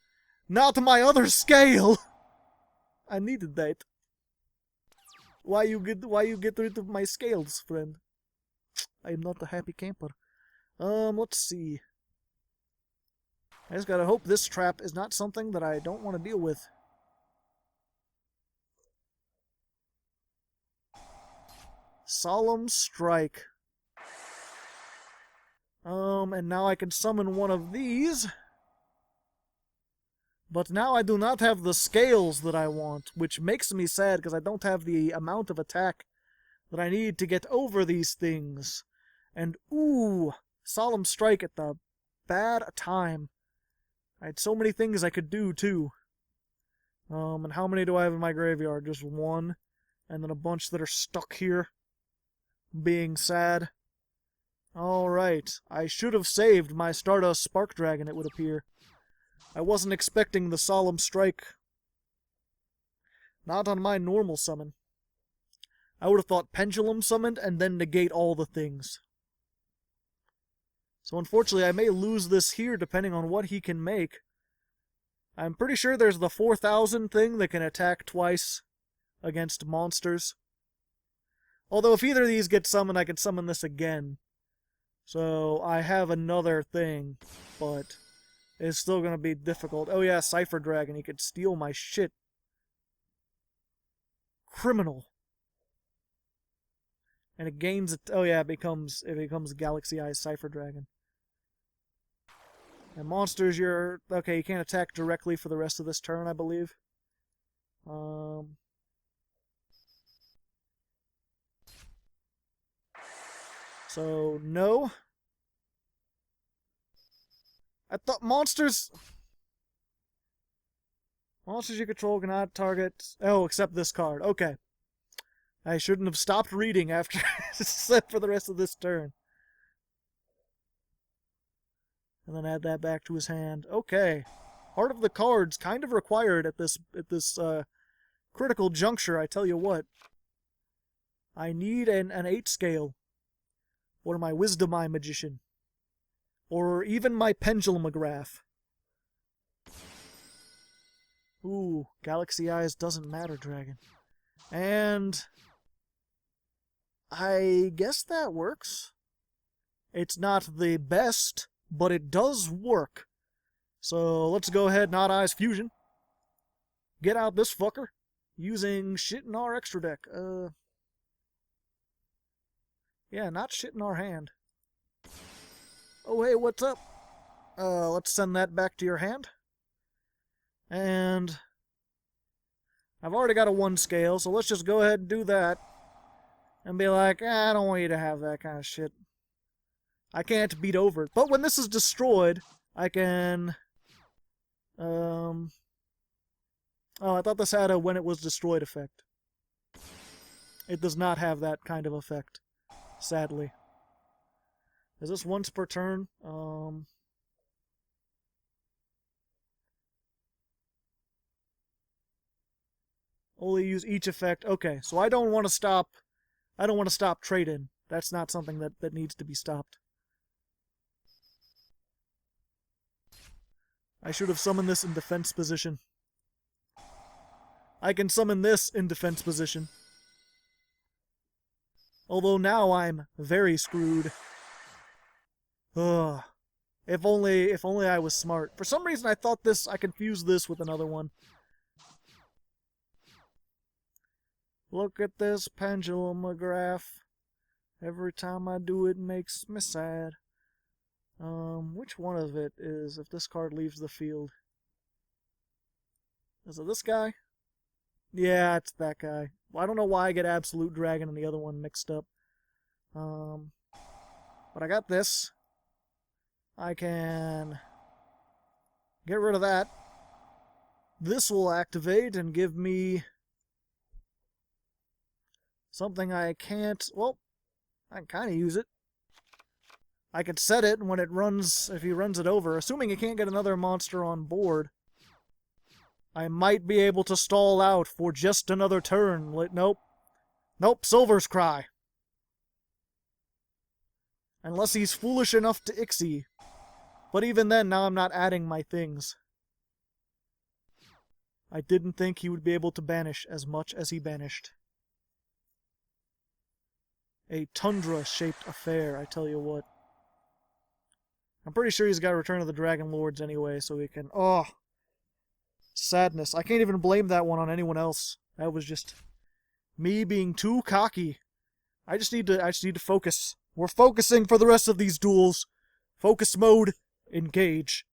Not my other scale! I needed that. Why you get rid of my scales, friend? I am not a happy camper. Let's see. I just gotta hope this trap is not something that I don't want to deal with. Solemn Strike. And now I can summon one of these. But now I do not have the scales that I want, which makes me sad because I don't have the amount of attack that I need to get over these things. And ooh, Solemn Strike at the bad time. I had so many things I could do too. And how many do I have in my graveyard? Just one. And then a bunch that are stuck here. Being sad. Alright, I should have saved my Stardust Spark Dragon, it would appear. I wasn't expecting the Solemn Strike. Not on my normal summon. I would have thought Pendulum summoned and then negate all the things. So unfortunately I may lose this here depending on what he can make. I'm pretty sure there's the 4000 thing that can attack twice against monsters. Although if either of these get summoned, I can summon this again. So I have another thing, but it's still going to be difficult. Oh yeah, Cypher Dragon, he could steal my shit. Criminal. And it gains it. Oh yeah, it becomes Galaxy Eyes Cypher Dragon. And monsters, okay, you can't attack directly for the rest of this turn, I believe. So, no. I thought monsters you control cannot target... Oh, except this card. Okay. I shouldn't have stopped reading after except for the rest of this turn. And then add that back to his hand. Okay. Heart of the cards kind of required at this critical juncture, I tell you what. I need an 8 scale. Or my Wisdom Eye Magician. Or even my Pendulumograph. Ooh, Galaxy Eyes doesn't matter, Dragon. And I guess that works. It's not the best, but it does work. So let's go ahead and Odd-Eyes Fusion. Get out this fucker. Using shit in our extra deck. Yeah, not shit in our hand. Oh, hey, what's up? Let's send that back to your hand. And I've already got a 1 scale, so let's just go ahead and do that. And be like, I don't want you to have that kind of shit. I can't beat over it. But when this is destroyed, I can... Oh, I thought this had a when it was destroyed effect. It does not have that kind of effect, sadly. Is this once per turn? Only use each effect. Okay, so I don't want to stop. I don't want to stop trade-in. That's not something that needs to be stopped. I should have summoned this in defense position. I can summon this in defense position. Although now I'm very screwed. Ugh. If only I was smart. For some reason I thought I confused this with another one. Look at this pendulum graph. Every time I do it makes me sad. Which one of it is if this card leaves the field? Is it this guy? Yeah, it's that guy. Well, I don't know why I get Absolute Dragon and the other one mixed up. But I got this. I can get rid of that. This will activate and give me something I can't... Well, I can kind of use it. I could set it when it runs, if he runs it over, assuming he can't get another monster on board. I might be able to stall out for just another turn. Nope. Nope, Silver's Cry. Unless he's foolish enough to Ixie. But even then, now I'm not adding my things. I didn't think he would be able to banish as much as he banished. A tundra-shaped affair, I tell you what. I'm pretty sure he's got Return of the Dragon Lords anyway, so he can... Oh! Sadness. I can't even blame that one on anyone else. That was just me being too cocky. I just need to focus. We're focusing for the rest of these duels. Focus mode. Engage.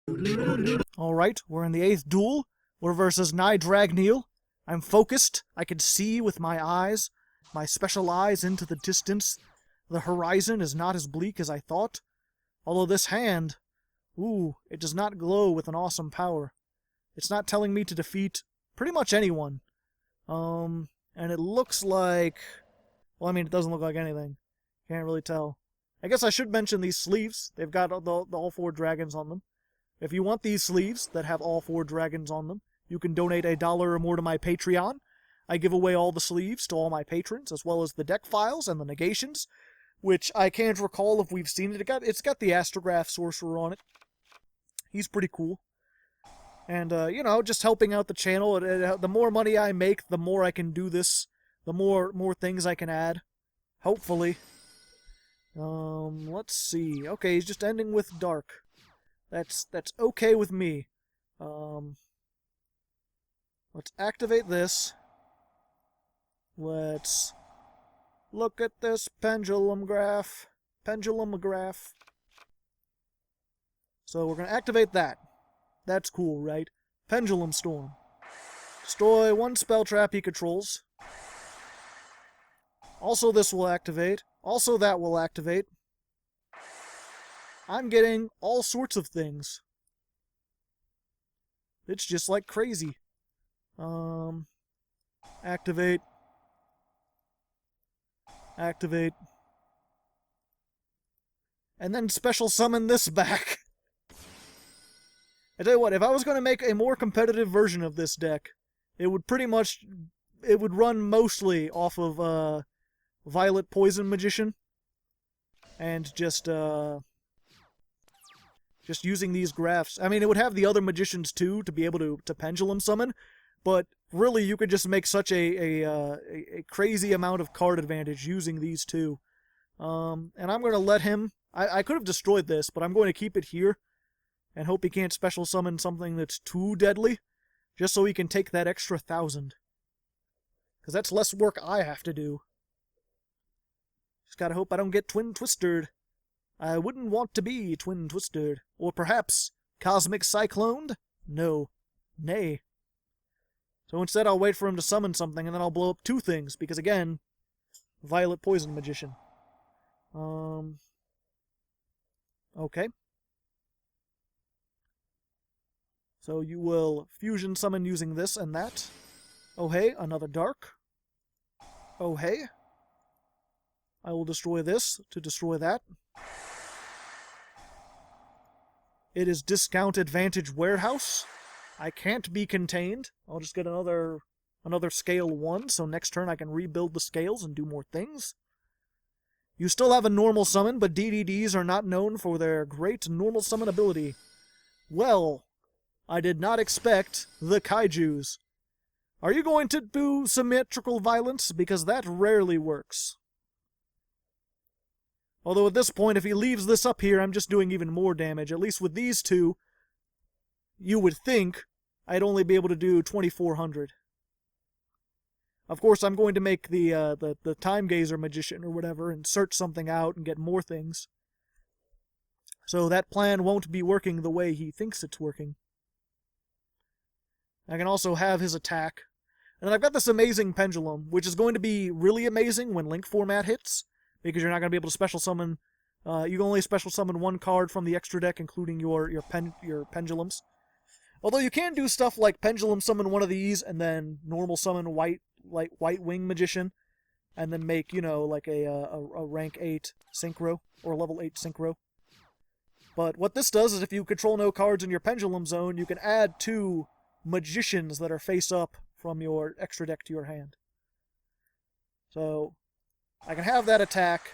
Alright, we're in the 8th duel. We're versus Nidragneal. I'm focused. I can see with my eyes. My special eyes into the distance. The horizon is not as bleak as I thought. Although this hand, ooh, it does not glow with an awesome power. It's not telling me to defeat pretty much anyone. And it looks like... Well, I mean, it doesn't look like anything. Can't really tell. I guess I should mention these sleeves. They've got all 4 dragons on them. If you want these sleeves that have all 4 dragons on them, you can donate $1 or more to my Patreon. I give away all the sleeves to all my patrons, as well as the deck files and the negations, which I can't recall if we've seen it. It's got the Astrograph Sorcerer on it. He's pretty cool. And, you know, just helping out the channel. The more money I make, the more I can do this. The more things I can add. Hopefully. Let's see. Okay, he's just ending with Dark. That's okay with me. Let's activate this. Let's look at this pendulum graph. Pendulum graph. So we're going to activate that. That's cool, right? Pendulum Storm. Destroy 1 spell trap he controls. Also this will activate. Also that will activate. I'm getting all sorts of things. It's just like crazy. Activate. Activate. And then special summon this back. I tell you what, if I was going to make a more competitive version of this deck, it would pretty much... It would run mostly off of, Violet Poison Magician. And just using these graphs. I mean, it would have the other magicians too, to be able to pendulum summon. But really, you could just make such a crazy amount of card advantage using these two. And I'm going to let him... I could have destroyed this, but I'm going to keep it here. And hope he can't special summon something that's too deadly. Just so he can take that extra 1,000. Because that's less work I have to do. Just gotta hope I don't get Twin Twistered. I wouldn't want to be Twin Twistered. Or perhaps Cosmic Cycloned? No. Nay. So instead I'll wait for him to summon something and then I'll blow up 2 things. Because again, Violet Poison Magician. Okay. So you will fusion summon using this and that. Oh hey, another dark. Oh hey. I will destroy this to destroy that. It is discount advantage warehouse. I can't be contained. I'll just get another scale 1, so next turn I can rebuild the scales and do more things. You still have a normal summon, but DDDs are not known for their great normal summon ability. Well, I did not expect the kaijus. Are you going to do symmetrical violence? Because that rarely works. Although at this point, if he leaves this up here, I'm just doing even more damage. At least with these two, you would think I'd only be able to do 2,400. Of course, I'm going to make the Time Gazer Magician or whatever and search something out and get more things. So that plan won't be working the way he thinks it's working. I can also have his attack. And I've got this amazing pendulum, which is going to be really amazing when Link format hits, because you're not going to be able to special summon. You can only special summon one card from the extra deck, including your pendulums. Although you can do stuff like pendulum summon one of these, and then normal summon White Wing Magician, and then make, you know, like a rank 8 synchro, or level 8 synchro. But what this does is if you control no cards in your pendulum zone, you can add 2 magicians that are face up from your extra deck to your hand. So I can have that attack.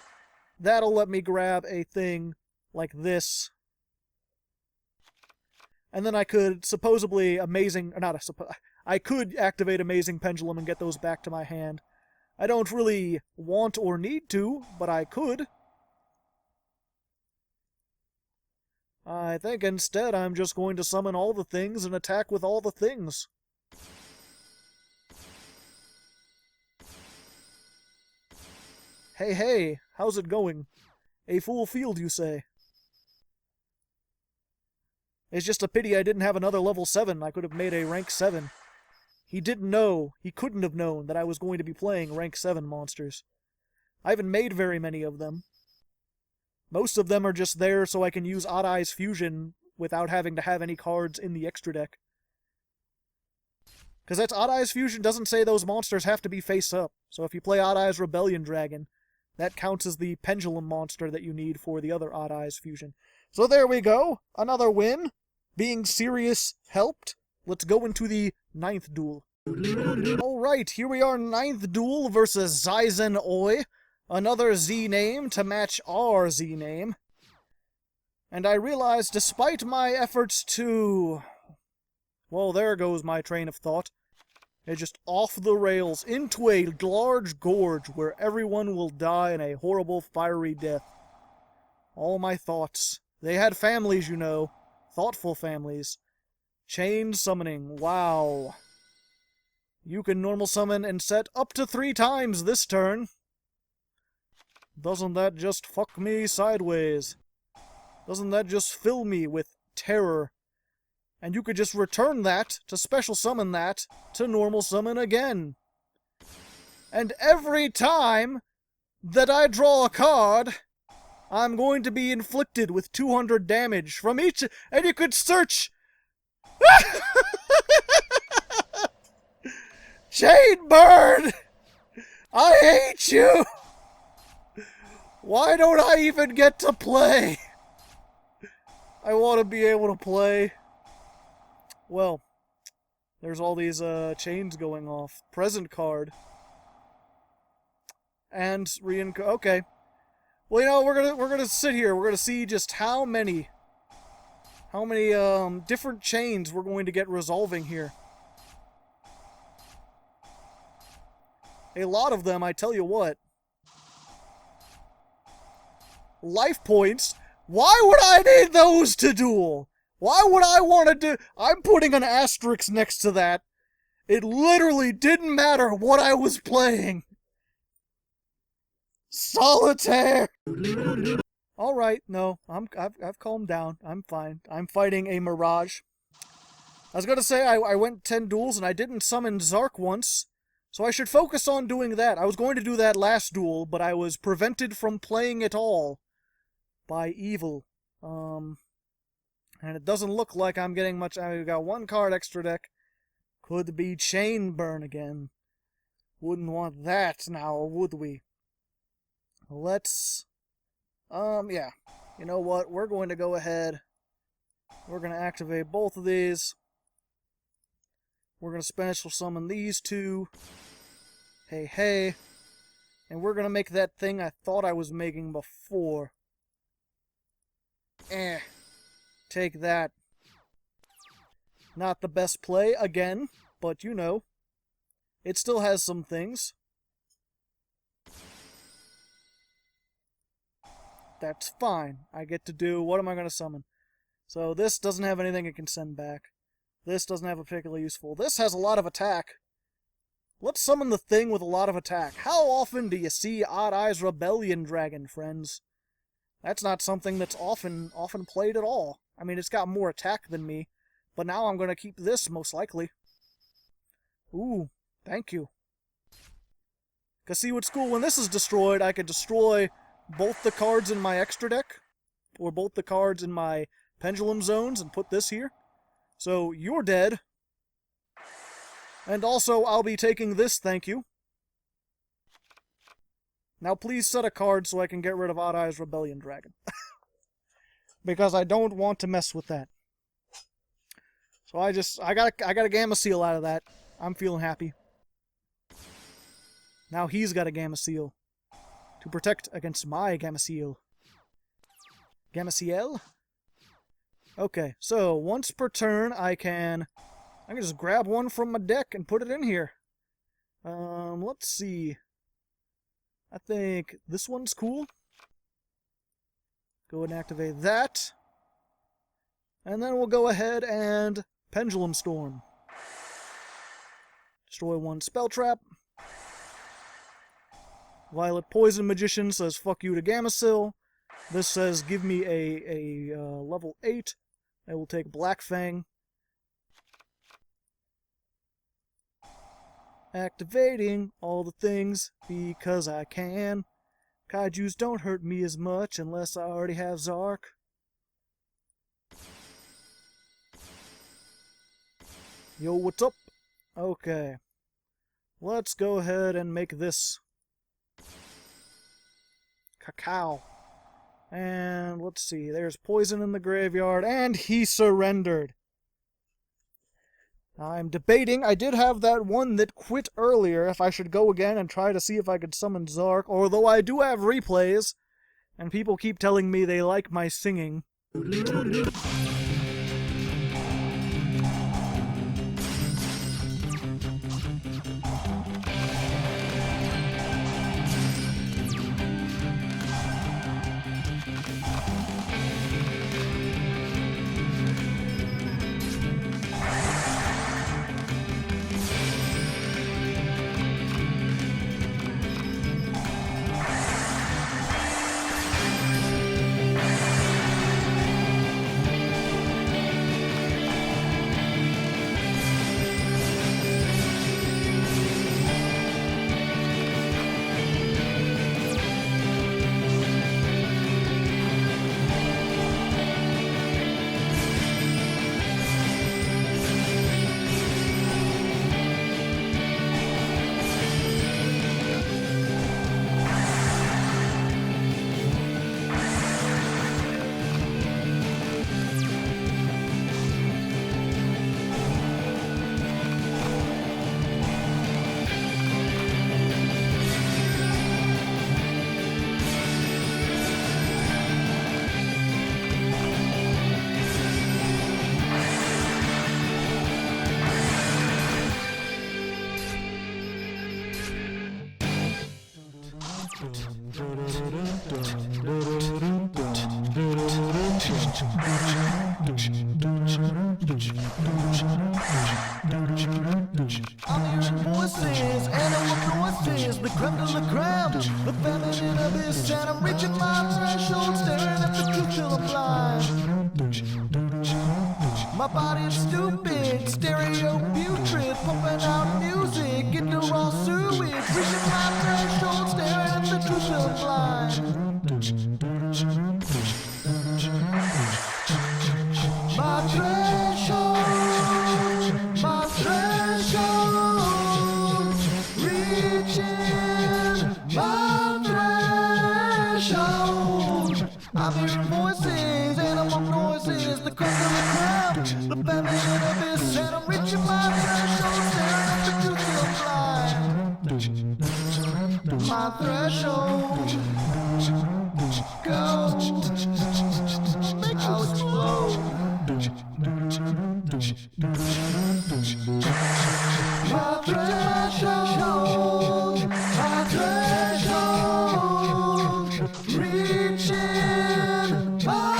That'll let me grab a thing like this. And then I could supposedly I could activate Amazing Pendulum and get those back to my hand. I don't really want or need to, but I could. I think instead I'm just going to summon all the things and attack with all the things. Hey, hey, how's it going? A full field, you say? It's just a pity I didn't have another level 7. I could have made a rank 7. He didn't know, he couldn't have known that I was going to be playing rank 7 monsters. I haven't made very many of them. Most of them are just there so I can use Odd-Eyes Fusion without having to have any cards in the extra deck. Because that's Odd-Eyes Fusion doesn't say those monsters have to be face up. So if you play Odd-Eyes Rebellion Dragon, that counts as the pendulum monster that you need for the other Odd-Eyes Fusion. So there we go. Another win. Being serious helped. Let's go into the 9th duel. Alright, here we are, 9th duel versus Zyzen Oi. Another Z name to match our Z name. And I realize, despite my efforts to... Well, there goes my train of thought. It's just off the rails into a large gorge where everyone will die in a horrible fiery death. All my thoughts. They had families, you know. Thoughtful families. Chain summoning. Wow. You can normal summon and set up to 3 times this turn. Doesn't that just fuck me sideways? Doesn't that just fill me with terror? And you could just return that to special summon that to normal summon again. And every time that I draw a card, I'm going to be inflicted with 200 damage from each, and you could search. Chainbird! I hate you! Why don't I even get to play? I want to be able to play. Well, there's all these chains going off. Present card. And okay. Well, you know, we're gonna sit here. We're gonna see just how many different chains we're going to get resolving here. A lot of them, I tell you what. Life points? Why would I need those to duel? Why would I want to do... I'm putting an asterisk next to that. It literally didn't matter what I was playing. Solitaire! Alright, no, I've calmed down. I'm fine. I'm fighting a Mirage. I was gonna say, I went 10 duels and I didn't summon Zark once, so I should focus on doing that. I was going to do that last duel, but I was prevented from playing it all by evil. And it doesn't look like I'm getting much. I've got one card extra deck. Could be Chain Burn again. Wouldn't want that now, would we? Let's... yeah. You know what? We're going to go ahead. We're going to activate both of these. We're going to special summon these two. Hey, hey. And we're going to make that thing I thought I was making before. Take that. Not the best play, again, but you know. It still has some things. That's fine. I get to do... What am I going to summon? So this doesn't have anything it can send back. This doesn't have a particularly useful. This has a lot of attack. Let's summon the thing with a lot of attack. How often do you see Odd-Eyes Rebellion Dragon, friends? That's not something that's often played at all. I mean, it's got more attack than me, but now I'm going to keep this, most likely. Ooh, thank you. Because see what's cool, when this is destroyed, I could destroy both the cards in my extra deck, or both the cards in my pendulum zones, and put this here. So, you're dead. And also, I'll be taking this, thank you. Now please set a card so I can get rid of Odd-Eyes Rebellion Dragon. Because I don't want to mess with that. So I got a Gamma Seal out of that. I'm feeling happy. Now he's got a Gamma Seal. To protect against my Gamma Seal. Gamma Seal? Okay, so once per turn I can just grab one from my deck and put it in here. Let's see. I think this one's cool. Go ahead and activate that. And then we'll go ahead and Pendulum Storm. Destroy one spell trap. Violet Poison Magician says fuck you to Gamma Seal. This says give me a level 8. I will take Black Fang. Activating all the things because I can. Kaijus don't hurt me as much unless I already have Zark. Yo, what's up? Okay. Let's go ahead and make this Cacao. And let's see, there's poison in the graveyard, and he surrendered. I'm debating. I did have that one that quit earlier, if I should go again and try to see if I could summon Zark, although I do have replays, and people keep telling me they like my singing. I'm hearing voices, animal voices, the creme de la creme, the feminine abyss, and I'm reaching my threshold, staring at the truth till I'm blind. My body's stupid, stereo putrid, pumping out music, into raw sewage, reaching my threshold, staring at the truth till I'm blind. I'm hearing voices, animal noises, the crack of the crowd, the feminine abyss, and I'm reaching my threshold, staring at the truth till I'm blind. My threshold, go, I'll explode. My threshold, reaching my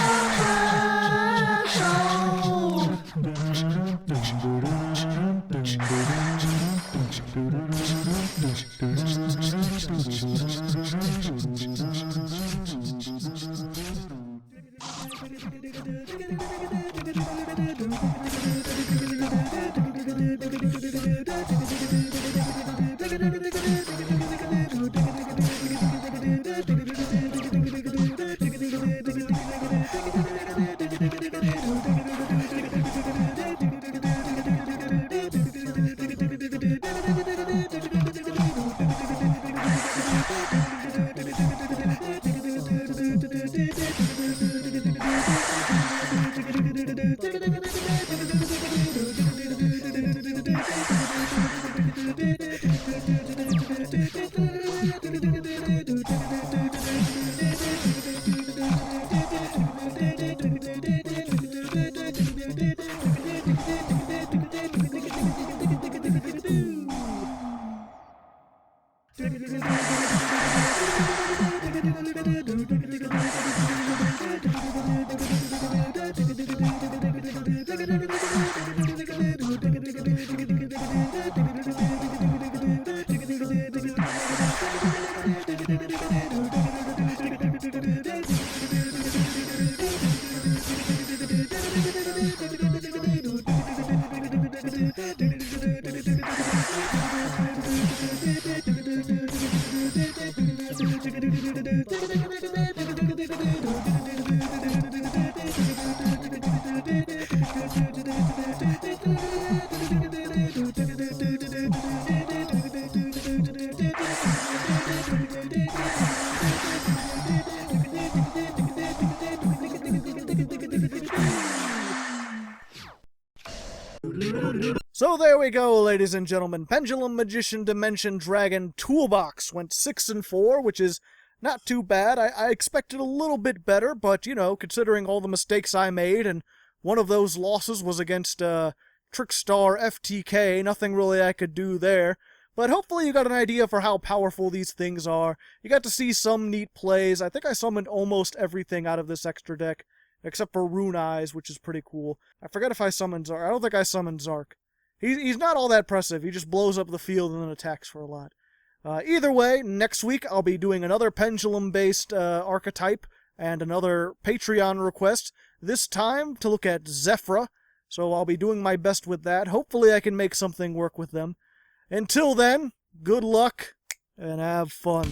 So there we go, ladies and gentlemen. Pendulum Magician Dimension Dragon Toolbox went 6-4, which is not too bad. I expected a little bit better, but, you know, considering all the mistakes I made, and one of those losses was against Trickstar FTK, nothing really I could do there. But hopefully you got an idea for how powerful these things are. You got to see some neat plays. I think I summoned almost everything out of this extra deck, except for Rune Eyes, which is pretty cool. I forget if I summoned Zark. I don't think I summoned Zark. He's not all that impressive. He just blows up the field and then attacks for a lot. Either way, next week I'll be doing another Pendulum-based archetype and another Patreon request, this time to look at Zephyra, so I'll be doing my best with that. Hopefully I can make something work with them. Until then, good luck and have fun.